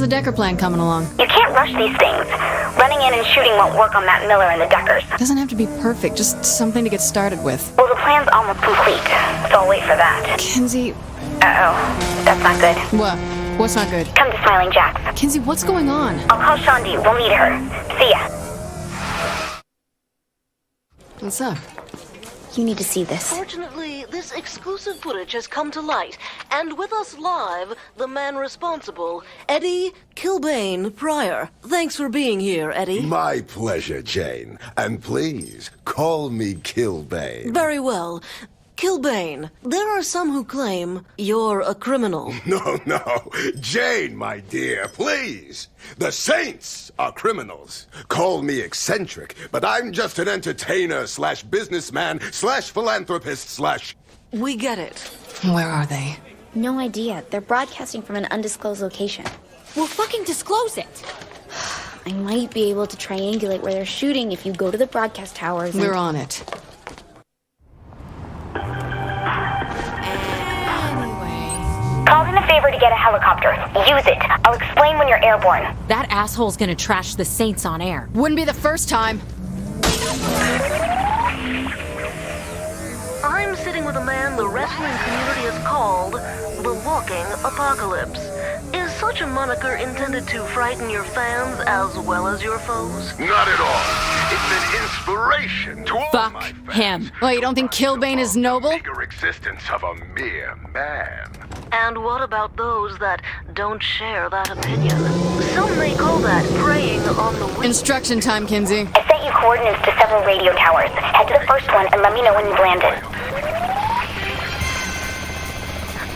How's the Decker plan coming along? You can't rush these things. Running in and shooting won't work on Matt Miller and the Deckers. Doesn't have to be perfect, just something to get started with. Well, the plan's almost complete, so I'll wait for that. Kinsey... Uh-oh. That's not good. What? What's not good? Come to Smiling Jack's. Kinsey, what's going on? I'll call Shandi. We'll meet her. See ya. What's up? You need to see this. Fortunately, this exclusive footage has come to light, and with us live, the man responsible, Eddie Killbane Pryor. Thanks for being here, Eddie. My pleasure, Jane. And please, call me Killbane. Very well. Killbane, there are some who claim you're a criminal. No. Jane, my dear, please. The saints are criminals. Call me eccentric, but I'm just an entertainer slash businessman slash philanthropist slash... We get it. Where are they? No idea. They're broadcasting from an undisclosed location. Well, fucking disclose it! I might be able to triangulate where they're shooting if you go to the broadcast towers and... We're on it. Called in a favor to get a helicopter. Use it. I'll explain when you're airborne. That asshole's gonna trash the Saints on air. Wouldn't be the first time. I'm sitting with a man the wrestling community has called the Walking Apocalypse. Is such a moniker intended to frighten your fans as well as your foes? Not at all. It's an inspiration to all Fuck my fans. him. Well, you don't think Killbane is noble? The meager existence of a mere man. And what about those that don't share that opinion? Some may call that preying on the weak. Instruction time, Kinsey. I sent you coordinates to several radio towers. Head to the first one and let me know when you've landed.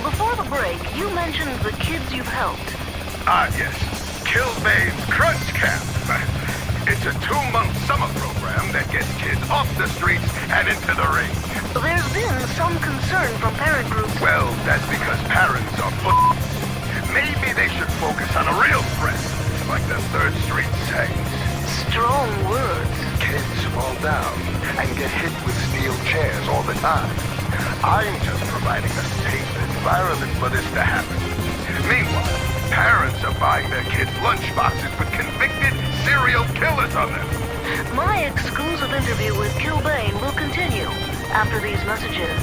Before the break, you mentioned the kids you've helped. Ah, yes. Killbane's Crunch Camp. It's a 2-month summer program that gets kids off the streets and into the ring. There's been some concern from parent groups. Well, that's because parents are Maybe they should focus on a real threat, like the 3rd Street Saints. Strong words. Kids fall down and get hit with steel chairs all the time. I'm just providing a safe environment for this to happen. Meanwhile, parents are buying their kids lunchboxes with convicted serial killers on them. My exclusive interview with Killbane will continue after these messages.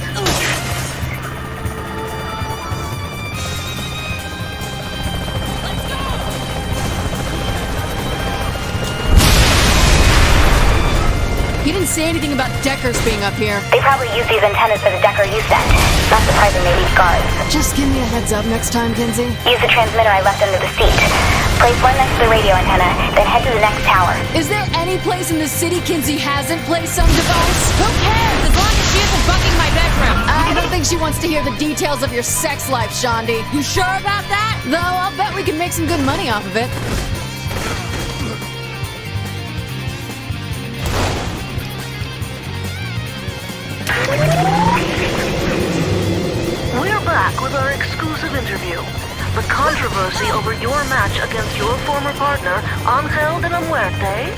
He didn't say anything about Deckers being up here. They probably use these antennas for the Decker you sent. Not surprising they leave guards. Just give me a heads up next time, Kinsey. Use the transmitter I left under the seat. Place one next to the radio antenna, then head to the next tower. Is there any place in the city Kinsey hasn't placed some device? Who cares, as long as she isn't bugging my bedroom? I don't think she wants to hear the details of your sex life, Shandi. You sure about that? Though I'll bet we can make some good money off of it. We're back with our exclusive interview. The controversy over your match against your former partner, Angel de la Muerte.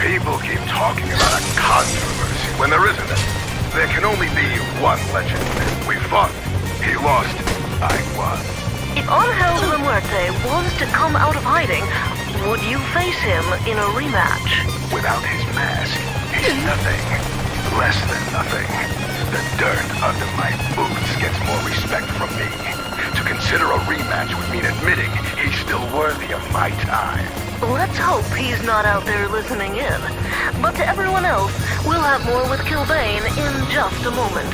People keep talking about a controversy when there isn't any. There can only be one legend. We fought. He lost. I won. If Angel de la Muerte was to come out of hiding, would you face him in a rematch? Without his mask, he's nothing. Less than nothing. The dirt under my boots gets more respect from me. To consider a rematch would mean admitting he's still worthy of my time. Let's hope he's not out there listening in. But to everyone else, we'll have more with Killbane in just a moment.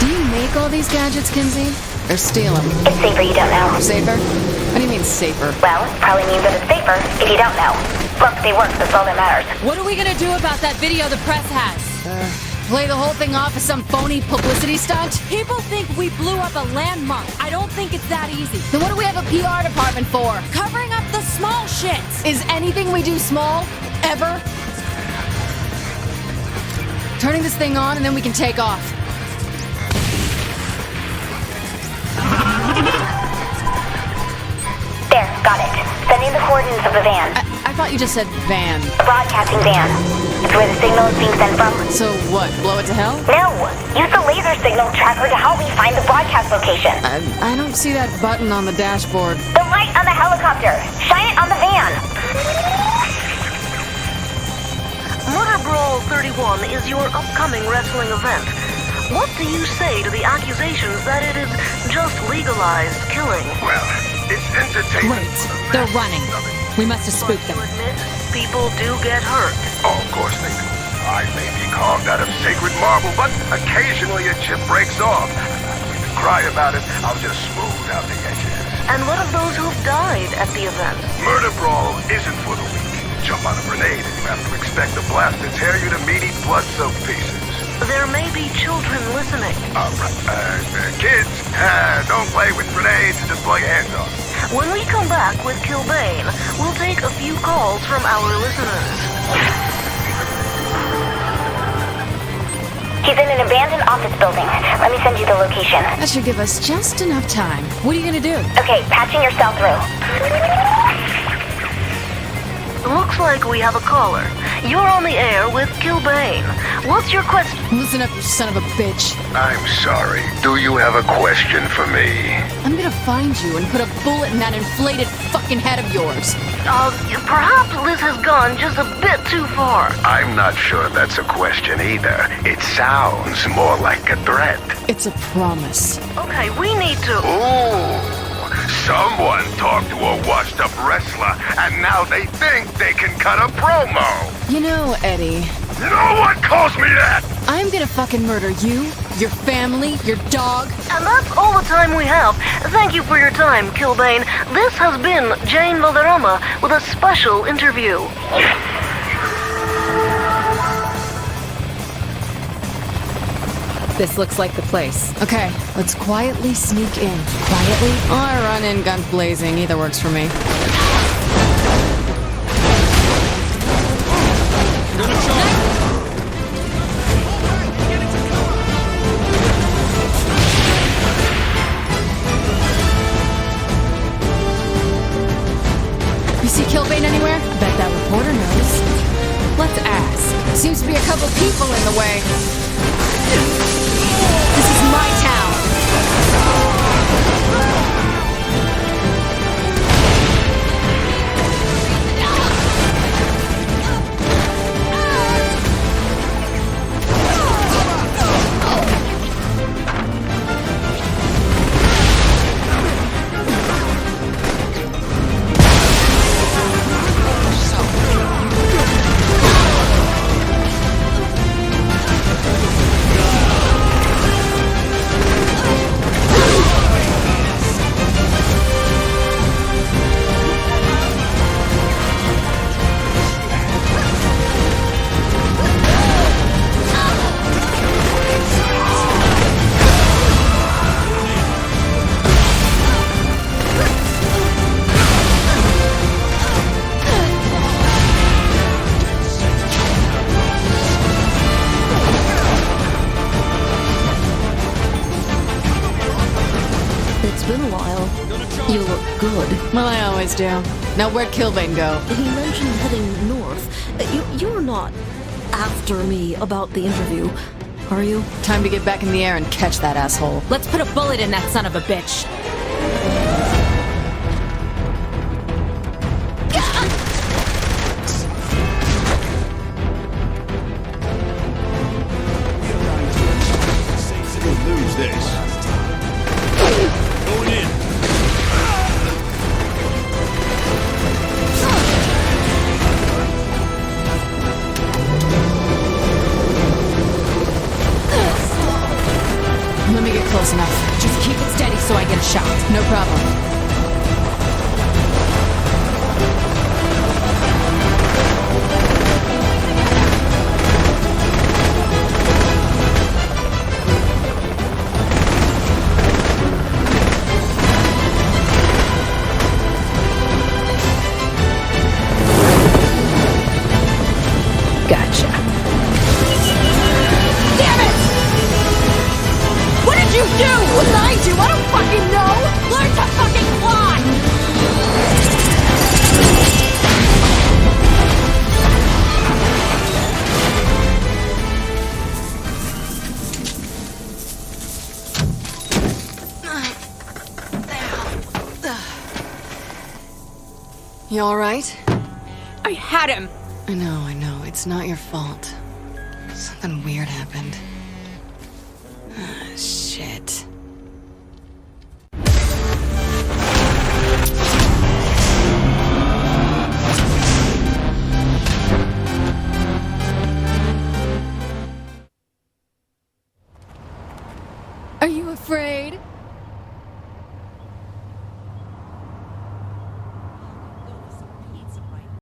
Do you make all these gadgets, Kinsey? Or steal them? It's safer you don't know. Safer? What do you mean safer? Well, it probably means that it's safer if you don't know. Look, they work, that's all that matters. What are we gonna do about that video the press has? Play the whole thing off as some phony publicity stunt? People think we blew up a landmark. I don't think it's that easy. Then what do we have a PR department for? Covering up the small shits. Is anything we do small? Ever? Turning this thing on and then we can take off. There, got it. Sending the coordinates of the van. I thought you just said van. A broadcasting van. It's where the signal is being sent from. So what, blow it to hell? No! Use the laser signal tracker to help me find the broadcast location. I don't see that button on the dashboard. The light on the helicopter. Shine it on the van. Murder Brawl 31 is your upcoming wrestling event. What do you say to the accusations that it is just legalized killing? Well, it's entertainment. Great. They're running. We must have spooked You them. admit people do get hurt. Oh, of course they do. I may be carved out of sacred marble, but occasionally a chip breaks off. When you cry about it, I'll just smooth out the edges. And what of those who've died at the event? Murder Brawl isn't for the weak. Jump on a grenade and you have to expect the blast to tear you to meaty, blood-soaked pieces. There may be children listening. Kids, don't play with grenades, just blow your hands off. When we come back with Killbane, we'll take a few calls from our listeners. He's in an abandoned office building. Let me send you the location. That should give us just enough time. What are you gonna do? Okay, patching yourself through. Looks like we have a caller. You're on the air with Killbane. What's your question? Listen up, you son of a bitch. I'm sorry. Do you have a question for me? I'm gonna find you and put a bullet in that inflated fucking head of yours. Perhaps this has gone just a bit too far. I'm not sure that's a question either. It sounds more like a threat. It's a promise. Okay, we need to... Ooh. Someone talked to a washed-up wrestler, and now they think they can cut a promo. You know, Eddie, No one calls me that! I'm gonna fucking murder you, your family, your dog. And that's all the time we have. Thank you for your time, Killbane. This has been Jane Valderrama with a special interview. This looks like the place. Okay, let's quietly sneak in. Quietly? Or run in guns blazing. Either works for me. You see Killbane anywhere? Bet that reporter knows. Let's ask. Seems to be a couple people in the way. This is my town. It's been a while. You look good. Well, I always do. Now, where'd Killbane go? He mentioned heading north. You're not after me about the interview, are you? Time to get back in the air and catch that asshole. Let's put a bullet in that son of a bitch. We'll lose this. Going in. Let me get close enough. Just keep it steady so I get a shot. You alright? I had him! I know. It's not your fault. Something weird happened. Ah, shit. Are you afraid?